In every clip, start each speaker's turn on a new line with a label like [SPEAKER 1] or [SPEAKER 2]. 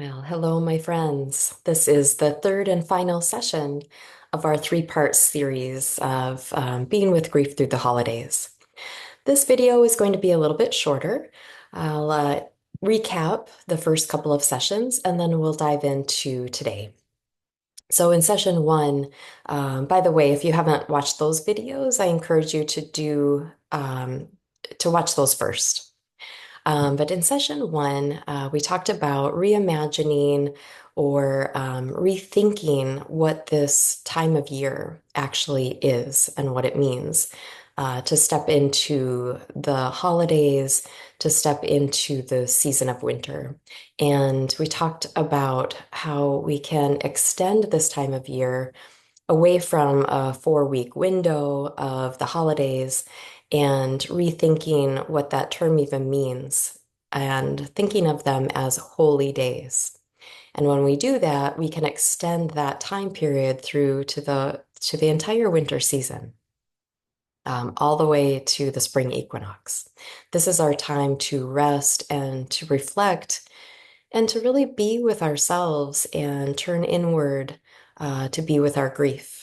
[SPEAKER 1] Well, hello, my friends. This is the third and final session of our three-part series of being with grief through the holidays. This video is going to be a little bit shorter. I'll recap the first couple of sessions and then we'll dive into today. So in session one, by the way, if you haven't watched those videos, I encourage you to watch those first. But in session one, we talked about reimagining or rethinking what this time of year actually is and what it means to step into the holidays, to step into the season of winter. And we talked about how we can extend this time of year away from a 4-week window of the holidays and rethinking what that term even means and thinking of them as holy days. And when we do that, we can extend that time period through to the entire winter season, all the way to the spring equinox. This is our time to rest and to reflect and to really be with ourselves and turn inward to be with our grief.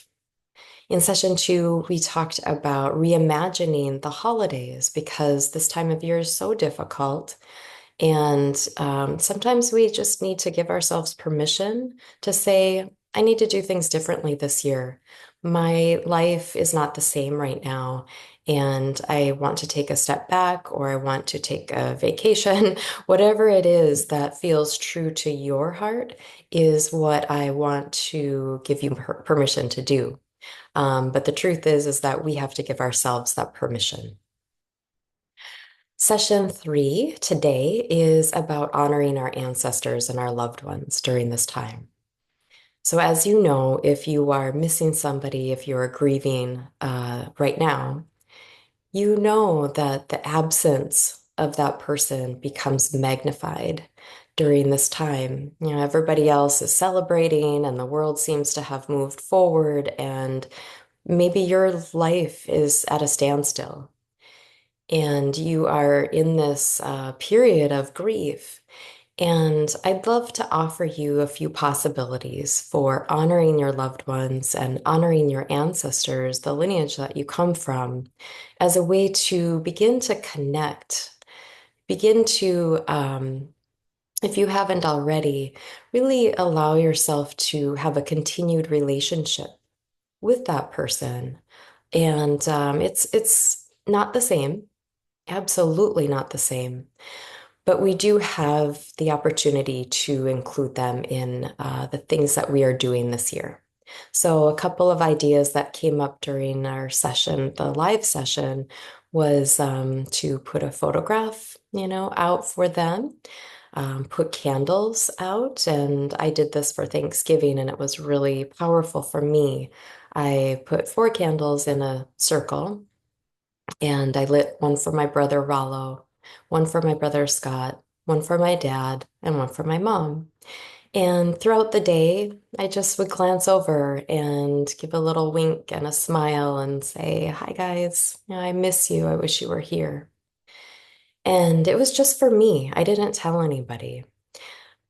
[SPEAKER 1] In session two, we talked about reimagining the holidays because this time of year is so difficult. And sometimes we just need to give ourselves permission to say, I need to do things differently this year. My life is not the same right now. And I want to take a step back or I want to take a vacation. Whatever it is that feels true to your heart is what I want to give you permission to do. But the truth is that we have to give ourselves that permission. Session three today is about honoring our ancestors and our loved ones during this time. So, as you know, if you are missing somebody, if you are grieving right now, you know that the absence of that person becomes magnified during this time. You know, everybody else is celebrating and the world seems to have moved forward, and maybe your life is at a standstill and you are in this period of grief. And I'd love to offer you a few possibilities for honoring your loved ones and honoring your ancestors, the lineage that you come from, as a way to begin to connect, begin to, if you haven't already, really allow yourself to have a continued relationship with that person. And it's not the same, absolutely not the same. But we do have the opportunity to include them in the things that we are doing this year. So, a couple of ideas that came up during our session, the live session, was to put a photograph, out for them, put candles out. And I did this for Thanksgiving, and it was really powerful for me. I put 4 candles in a circle and I lit one for my brother Rollo, one for my brother Scott, one for my dad, and one for my mom. And throughout the day, I just would glance over and give a little wink and a smile and say, Hi, guys. I miss you. I wish you were here. And it was just for me. I didn't tell anybody.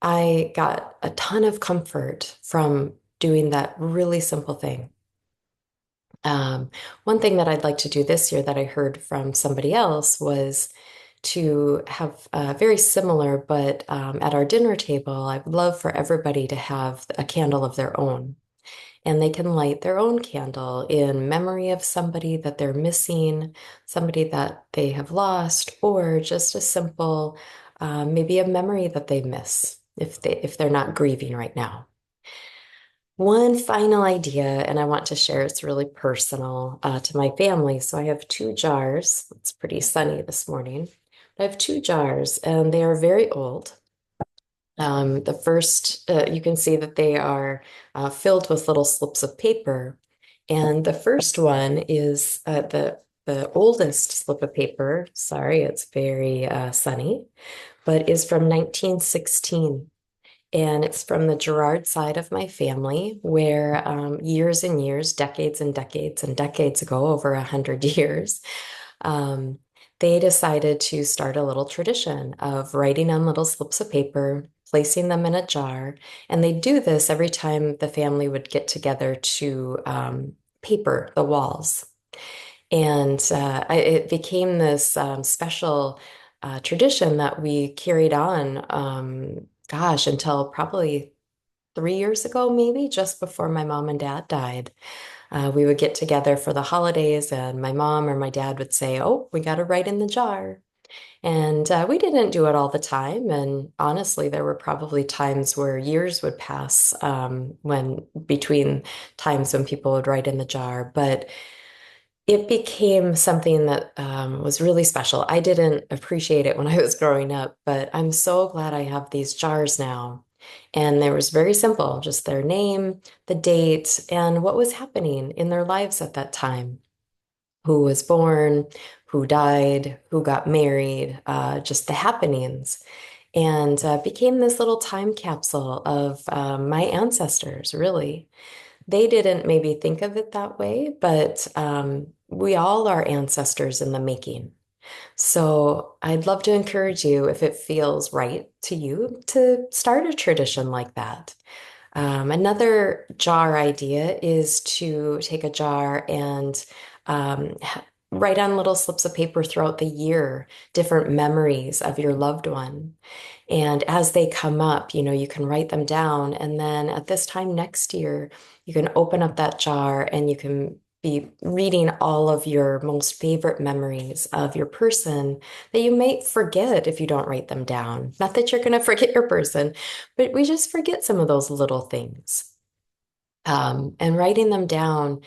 [SPEAKER 1] I got a ton of comfort from doing that really simple thing. Um, One thing that I'd like to do this year that I heard from somebody else was to have very similar, but at our dinner table, I'd love for everybody to have a candle of their own. And they can light their own candle in memory of somebody that they're missing, somebody that they have lost, or just a simple, maybe a memory that they miss if they're not grieving right now. One final idea, and I want to share, it's really personal to my family. So I have 2 jars. It's pretty sunny this morning. I have 2 jars, and they are very old. The first, you can see that they are filled with little slips of paper. And the first one is the oldest slip of paper. Sorry, it's very sunny, but is from 1916. And it's from the Gerard side of my family, where years and years, decades and decades and decades ago, over 100 years, um, they decided to start a little tradition of writing on little slips of paper placing them in a jar. And they do this every time the family would get together to paper the walls. And it became this special tradition that we carried on, gosh, until probably 3 years ago, maybe just before my mom and dad died. We would get together for the holidays, and my mom or my dad would say, "Oh, we got to write in the jar." And we didn't do it all the time. And honestly, there were probably times where years would pass when between times when people would write in the jar. But it became something that was really special. I didn't appreciate it when I was growing up, but I'm so glad I have these jars now. And there was very simple, just their name, the date, and what was happening in their lives at that time. Who was born, who died, who got married, just the happenings. And became this little time capsule of my ancestors, really. They didn't maybe think of it that way, but we all are ancestors in the making. So I'd love to encourage you, if it feels right to you, to start a tradition like that. Another jar idea is to take a jar and write on little slips of paper throughout the year different memories of your loved one. And as they come up, you can write them down. And then at this time next year, you can open up that jar and you can be reading all of your most favorite memories of your person that you might forget if you don't write them down. Not that you're going to forget your person, but we just forget some of those little things. And writing them down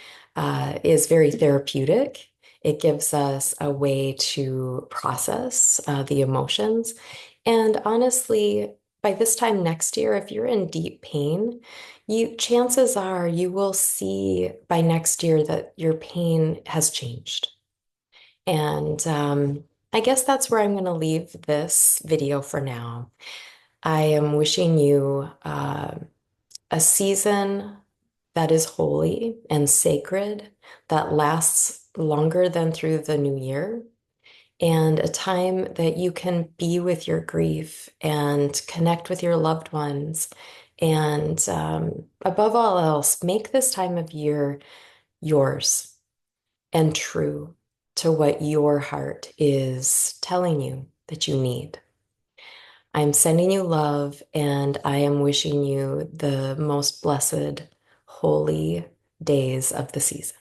[SPEAKER 1] is very therapeutic. It gives us a way to process the emotions. And honestly, by this time next year, if you're in deep pain, chances are you will see by next year that your pain has changed. And I guess that's where I'm going to leave this video for now. I am wishing you a season that is holy and sacred, that lasts longer than through the new year, and a time that you can be with your grief and connect with your loved ones. And above all else, make this time of year yours and true to what your heart is telling you that you need. I'm sending you love, and I am wishing you the most blessed, holy days of the season.